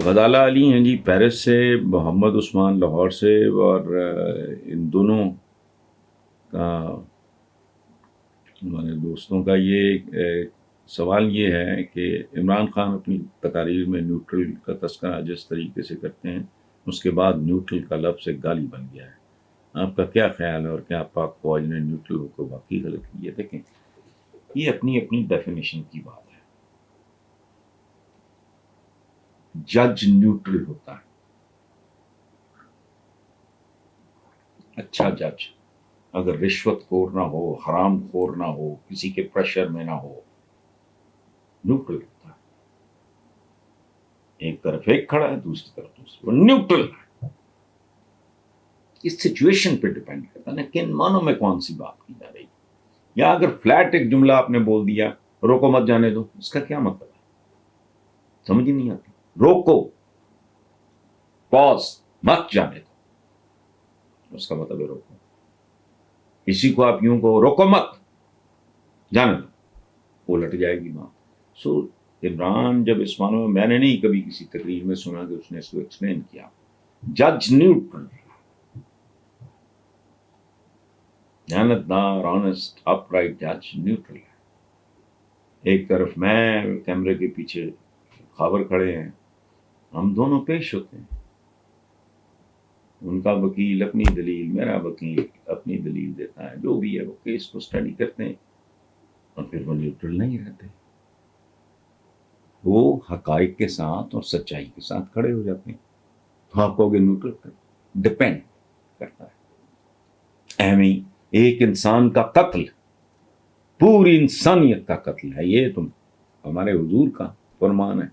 غزالہ علی ہیں جی پیرس سے، محمد عثمان لاہور سے، اور ان دونوں کا ہمارے دوستوں کا یہ سوال یہ ہے کہ عمران خان اپنی تقاریر میں نیوٹرل کا تذکرہ جس طریقے سے کرتے ہیں اس کے بعد نیوٹرل کا لفظ ایک گالی بن گیا ہے. آپ کا کیا خیال ہے، اور کیا پاک فوج نے نیوٹرل کو واقعی غلط کیا؟ دیکھیں یہ اپنی اپنی ڈیفینیشن کی بات ہے. جج نیوٹرل ہوتا ہے، اچھا جج اگر رشوت خور نہ ہو، حرام خور نہ ہو، کسی کے پریشر میں نہ ہو، نیوٹرل ہوتا ہے. ایک طرف ایک کھڑا ہے، دوسری طرف دوسری، وہ نیوٹرل ہے. اس سچویشن پہ ڈیپینڈ کرتا ہے نا کن معنوں میں کون سی بات کی جا رہی ہے. یا اگر فلیٹ ایک جملہ آپ نے بول دیا، روکو مت جانے دو، اس کا کیا مطلب ہے؟ سمجھ ہی نہیں آتی. روکو، پاز، مت جانے دو، اس کا مطلب ہے روکو. کسی کو آپ یوں کہو روکو مت جانے دو، الٹ جائے گی بات. سو عمران جب اس معنوں میں نے نہیں کبھی کسی تقریر میں سنا کہ اس نے اس کو ایکسپلین کیا. جج نیوٹرل، دیانتدار، آنےسٹ، اپ رائٹ جج نیوٹرل ہے. ایک طرف میں کیمرے کے پیچھے خبر کھڑے ہیں، ہم دونوں پیش ہوتے ہیں. ان کا وکیل اپنی دلیل، میرا وکیل اپنی دلیل دیتا ہے، جو بھی ہے وہ کیس کو اسٹڈی کرتے ہیں، اور پھر وہ نیوٹرل نہیں رہتے. وہ حقائق کے ساتھ اور سچائی کے ساتھ کھڑے ہو جاتے ہیں. تو آپ کہو گے نیوٹرل کر، ڈپینڈ کرتا ہے. اہمی ایک انسان کا قتل پوری انسانیت کا قتل ہے، یہ تم ہمارے حضور کا فرمان ہے،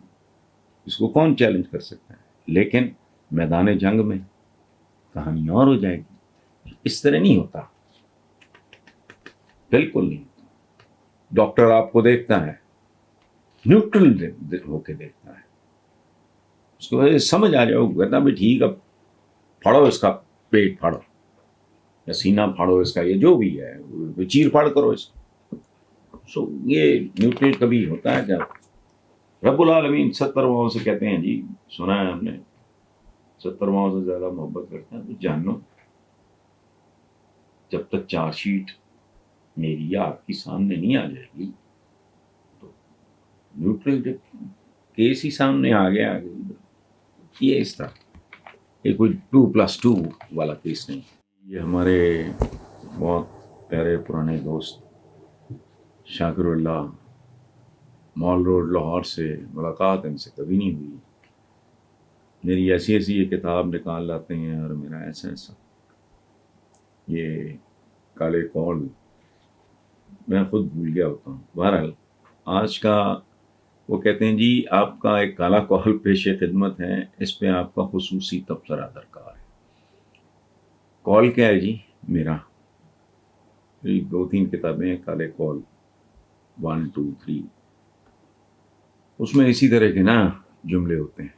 اس کو کون چیلنج کر سکتا ہے. لیکن میدان جنگ میں کہانی اور ہو جائے گی. اس طرح نہیں ہوتا، بالکل نہیں ہوتا. ڈاکٹر آپ کو دیکھتا ہے، نیوٹرل ہو کے دیکھتا ہے، اس کو سمجھ آ جائے، وہ کہتا بھی ٹھیک، اب پھاڑو اس کا پیٹ، پھاڑو یا سینہ پھاڑو اس کا، یہ جو بھی ہے چیر پھاڑ کرو اس کو. سو یہ نیوٹرل کبھی ہوتا ہے کیا؟ رب العالمین 70 ماؤں سے کہتے ہیں جی، سنا ہے ہم نے 70 ماؤں سے زیادہ محبت کرتے ہیں. تو جانو جب تک چارج شیٹ میری یا آپ کی سامنے نہیں آ جائے گی، تو نیوٹرل جب کیس ہی سامنے آ گیا، یہ اس طرح یہ کوئی 2+2 والا کیس نہیں. یہ ہمارے بہت پیارے پرانے دوست شاکر اللہ، مال روڈ لاہور سے ملاقات ان سے کبھی نہیں ہوئی. میری ایسی ایسی یہ کتاب نکال لاتے ہیں، اور میرا ایسا ایسا یہ کالے کول میں خود بھول گیا ہوتا ہوں. بہرحال آج کا وہ کہتے ہیں جی آپ کا ایک کالا کول پیش خدمت ہے، اس پہ آپ کا خصوصی تبصرہ درکار ہے. کال کیا ہے جی؟ میرا 2-3 کتابیں ہیں کالے کول 1 2 3، اس میں اسی طرح کے نا جملے ہوتے ہیں.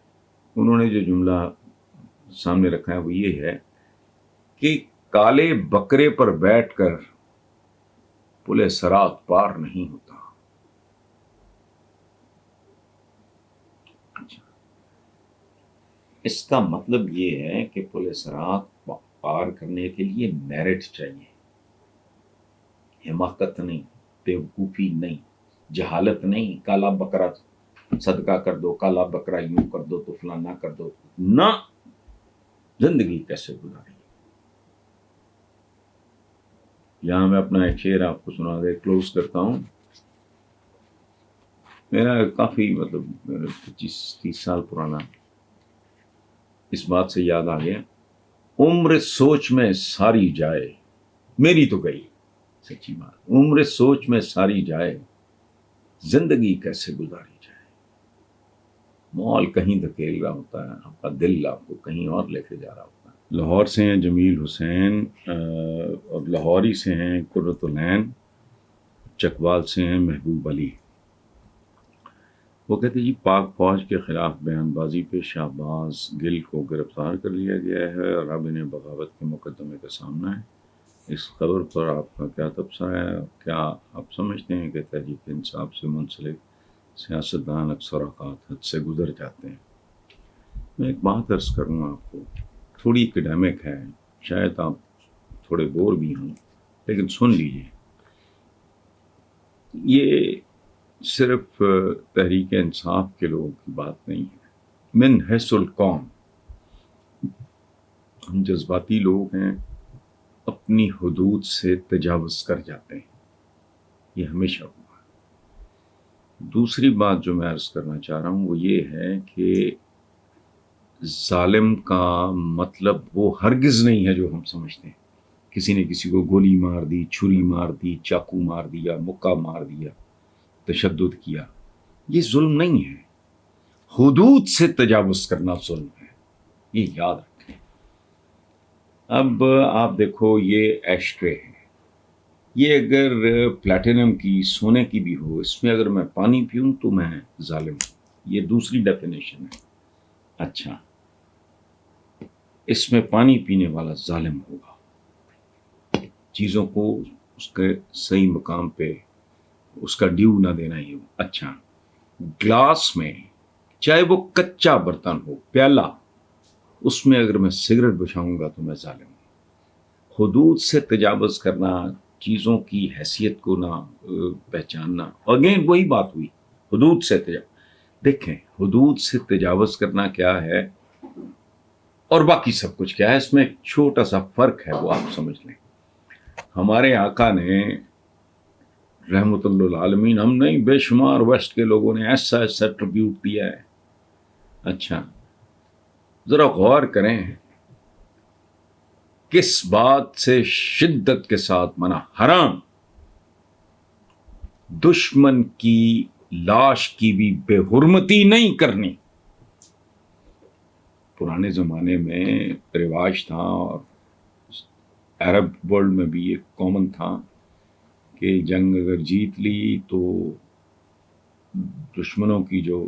انہوں نے جو جملہ سامنے رکھا ہے وہ یہ ہے کہ کالے بکرے پر بیٹھ کر پل صراط پار نہیں ہوتا. اس کا مطلب یہ ہے کہ پل صراط پار کرنے کے لیے میرٹ چاہیے، حماقت نہیں، بیوقوفی نہیں، جہالت نہیں. کالا بکرا صدقہ کر دو، کالا بکرا یوں کر دو تو فلانا کر دو، نہ. زندگی کیسے گزاری. یہاں میں اپنا ایک شعر آپ کو سنا دے، کلوز کرتا ہوں. میرا کافی 25-30 سال پرانا، اس بات سے یاد آ گیا. عمر سوچ میں ساری جائے، میری تو گئی سچی بات، عمر سوچ میں ساری جائے، زندگی کیسے گزاری جائے. مال کہیں دھکیل رہا ہوتا ہے، آپ کا دل آپ کو کہیں اور لے کے جا رہا ہوتا ہے. لاہور سے ہیں جمیل حسین، اور لاہوری سے ہیں قرۃ العین، چکوال سے ہیں محبوب علی. وہ کہتے جی پاک فوج کے خلاف بیان بازی پہ شہباز گل کو گرفتار کر لیا گیا ہے، اور اب انہیں بغاوت کے مقدمے کا سامنا ہے. اس خبر پر آپ کا کیا تبصرہ ہے؟ کیا آپ سمجھتے ہیں کہ تحریک انصاف سے منسلک سیاستدان اکثر اوقات حد سے گزر جاتے ہیں؟ میں ایک بات عرض کروں آپ کو، تھوڑی اکیڈیمک ہے، شاید آپ تھوڑے بور بھی ہوں، لیکن سن لیجیے. یہ صرف تحریک انصاف کے لوگوں کی بات نہیں ہے. من حیث القوم ہم جذباتی لوگ ہیں، اپنی حدود سے تجاوز کر جاتے ہیں، یہ ہمیشہ ہوا. دوسری بات جو میں عرض کرنا چاہ رہا ہوں وہ یہ ہے کہ ظالم کا مطلب وہ ہرگز نہیں ہے جو ہم سمجھتے ہیں. کسی نے کسی کو گولی مار دی، چھری مار دی، چاقو مار دیا، مکہ مار دیا، تشدد کیا، یہ ظلم نہیں ہے. حدود سے تجاوز کرنا ظلم ہے، یہ یاد رکھیں. اب آپ دیکھو یہ ایشٹرے ہے، یہ اگر پلیٹینم کی، سونے کی بھی ہو، اس میں اگر میں پانی پیوں تو میں ظالم ہوں. یہ دوسری ڈیفینیشن ہے. اچھا، اس میں پانی پینے والا ظالم ہوگا، چیزوں کو اس کے صحیح مقام پہ اس کا ڈیو نہ دینا ہی ہو. اچھا، گلاس میں چاہے وہ کچا برتن ہو، پیالہ، اس میں اگر میں سگریٹ بچھاؤں گا تو میں ظالم ہوں. حدود سے تجاوز کرنا، چیزوں کی حیثیت کو نہ پہچاننا، اگین وہی بات ہوئی، حدود سے تجاوز. دیکھیں حدود سے تجاوز کرنا کیا ہے اور باقی سب کچھ کیا ہے، اس میں ایک چھوٹا سا فرق ہے، وہ آپ سمجھ لیں. ہمارے آقا نے رحمت اللہ عالمین، ہم نہیں بے شمار ویسٹ کے لوگوں نے ایسا ایسا ٹریبیوٹ دیا ہے. اچھا ذرا غور کریں کس بات سے شدت کے ساتھ منع، حرام. دشمن کی لاش کی بھی بے حرمتی نہیں کرنی. پرانے زمانے میں رواج تھا اور عرب ورلڈ میں بھی ایک کامن تھا کہ جنگ اگر جیت لی تو دشمنوں کی جو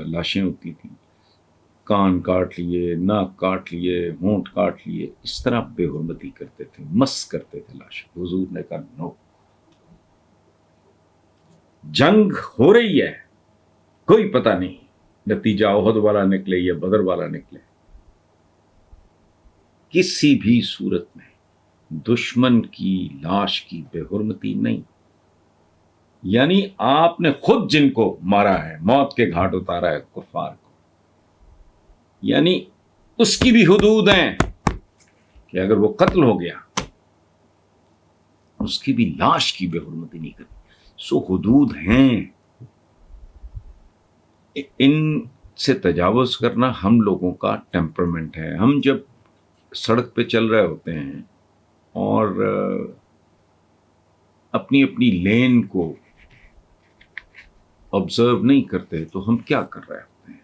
لاشیں ہوتی تھیں، کان کاٹ لیے، ناک کاٹ لیے، ہونٹ کاٹ لیے، اس طرح بے حرمتی کرتے تھے، مس کرتے تھے لاش. حضور نے کہا نو، جنگ ہو رہی ہے، کوئی پتہ نہیں نتیجہ احد والا نکلے یا بدر والا نکلے، کسی بھی صورت میں دشمن کی لاش کی بے حرمتی نہیں. یعنی آپ نے خود جن کو مارا ہے، موت کے گھاٹ اتارا ہے کفار کو، یعنی اس کی بھی حدود ہیں کہ اگر وہ قتل ہو گیا اس کی بھی لاش کی بے حرمتی نہیں کرنی. سو حدود ہیں، ان سے تجاوز کرنا ہم لوگوں کا ٹیمپرمنٹ ہے. ہم جب سڑک پہ چل رہے ہوتے ہیں اور اپنی اپنی لین کو آبزرو نہیں کرتے تو ہم کیا کر رہے ہوتے ہیں؟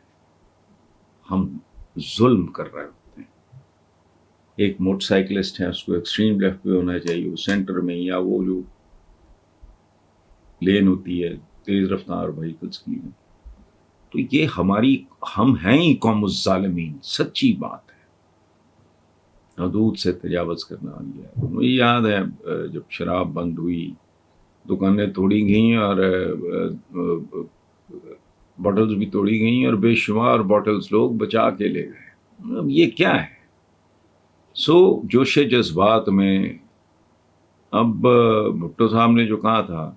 ہم ظلم کر رہے ہوتے ہیں. ایک موٹر سائیکلسٹ ہے، اس کو ایکسٹریم لیفٹ پہ ہونا چاہیے، وہ سینٹر میں، یا وہ جو لین ہوتی ہے تیز رفتار وہیکلس کی. تو یہ ہم ہیں ہی قوم الظالمین. سچی بات ہے، حدود سے تجاوز کرنا. مجھے یاد ہے جب شراب بند ہوئی، دکانیں توڑی گئیں اور بوٹلز بھی توڑی گئیں اور بے شمار بوٹلز لوگ بچا کے لے گئے. اب یہ کیا ہے؟ سو جوش جذبات میں اب بھٹو صاحب نے جو کہا تھا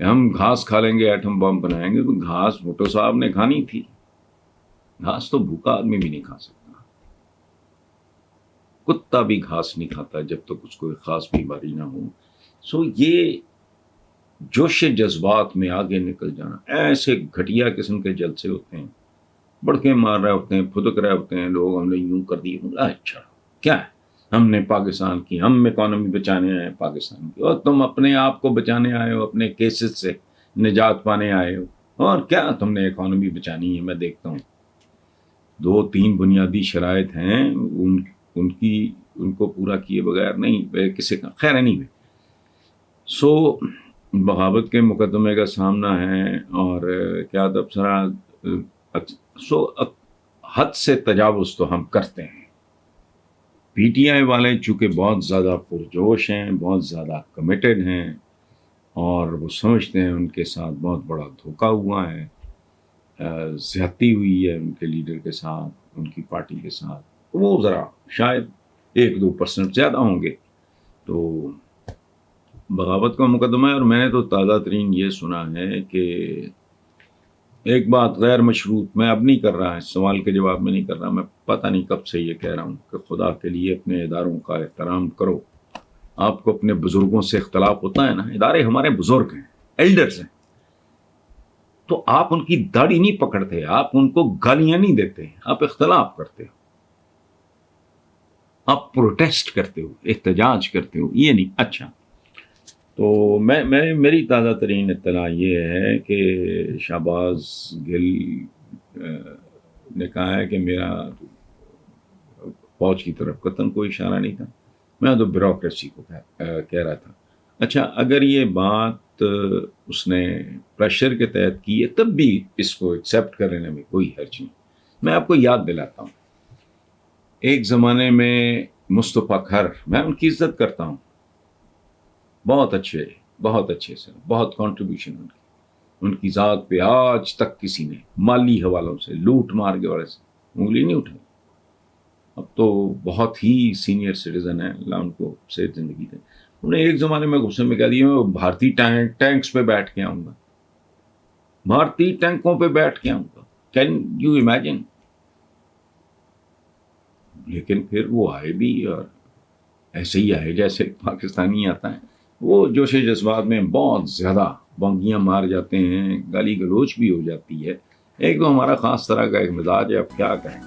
کہ ہم گھاس کھا لیں گے، ایٹم بم بنائیں گے، تو گھاس بھٹو صاحب نے کھانی تھی. گھاس تو بھوکا آدمی بھی نہیں کھا سکتا، کتا بھی گھاس نہیں کھاتا جب تک اس کو خاص بیماری نہ ہو. سو یہ جوش جذبات میں آگے نکل جانا، ایسے گھٹیا قسم کے جلسے ہوتے ہیں، بڑکے مار رہے ہوتے ہیں، پھدک رہے ہوتے ہیں لوگ، ہم نے یوں کر دی. اچھا کیا ہے، ہم نے پاکستان کی، ہم اکانومی بچانے آئے ہیں پاکستان کی، اور تم اپنے آپ کو بچانے آئے ہو، اپنے کیسز سے نجات پانے آئے ہو. اور کیا تم نے اکانومی بچانی ہے؟ میں دیکھتا ہوں 2-3 بنیادی شرائط ہیں، ان کو پورا کیے بغیر نہیں کسی کا خیر نہیں ہے. سو بغاوت کے مقدمے کا سامنا ہے اور کیا تبصرہ. سو حد سے تجاوز تو ہم کرتے ہیں. پی ٹی آئی والے چونکہ بہت زیادہ پرجوش ہیں، بہت زیادہ کمیٹڈ ہیں، اور وہ سمجھتے ہیں ان کے ساتھ بہت بڑا دھوکہ ہوا ہے. زیادتی ہوئی ہے ان کے لیڈر کے ساتھ، ان کی پارٹی کے ساتھ، تو وہ ذرا شاید 1-2% زیادہ ہوں گے. تو بغاوت کا مقدمہ ہے. اور میں نے تو تازہ ترین یہ سنا ہے کہ ایک بات غیر مشروط، میں اب نہیں کر رہا ہے، سوال کے جواب میں نہیں کر رہا، میں پتہ نہیں کب سے یہ کہہ رہا ہوں کہ خدا کے لیے اپنے اداروں کا احترام کرو. آپ کو اپنے بزرگوں سے اختلاف ہوتا ہے نا، ادارے ہمارے بزرگ ہیں، ایلڈرز ہیں، تو آپ ان کی داڑھی نہیں پکڑتے، آپ ان کو گالیاں نہیں دیتے، آپ اختلاف کرتے ہو، آپ پروٹیسٹ کرتے ہو، احتجاج کرتے ہو، یہ نہیں. اچھا، تو میری تازہ ترین اطلاع یہ ہے کہ شہباز گل نے کہا ہے کہ میرا فوج کی طرف قطن کوئی اشارہ نہیں تھا، میں تو بیوروکریسی کو کہہ رہا تھا. اچھا، اگر یہ بات اس نے پریشر کے تحت کی ہے تب بھی اس کو ایکسیپٹ کرنے میں کوئی حرج نہیں. میں آپ کو یاد دلاتا ہوں، ایک زمانے میں مصطفیٰ کھر، میں ان کی عزت کرتا ہوں، بہت اچھے سے، بہت کنٹریبیوشن ان کی ذات پہ آج تک کسی نے مالی حوالوں سے، لوٹ مار کے والے سے انگلی نہیں اٹھائی. اب تو بہت ہی سینئر سٹیزن ہیں، اللہ ان کو صحت زندگی دے. انہوں نے ایک زمانے میں غصے میں کہہ دیا میں بھارتی ٹینکس پہ بیٹھ کے آؤں گا، بھارتی ٹینکوں پہ بیٹھ کے آؤں گا. Can you imagine? لیکن پھر وہ آئے بھی اور ایسے ہی آئے جیسے پاکستانی آتا ہے. وہ جوش جذبات میں بہت زیادہ بونگیاں مار جاتے ہیں، گالی گلوچ بھی ہو جاتی ہے. ایک تو ہمارا خاص طرح کا ایک مزاج ہے، اب کیا کہیں.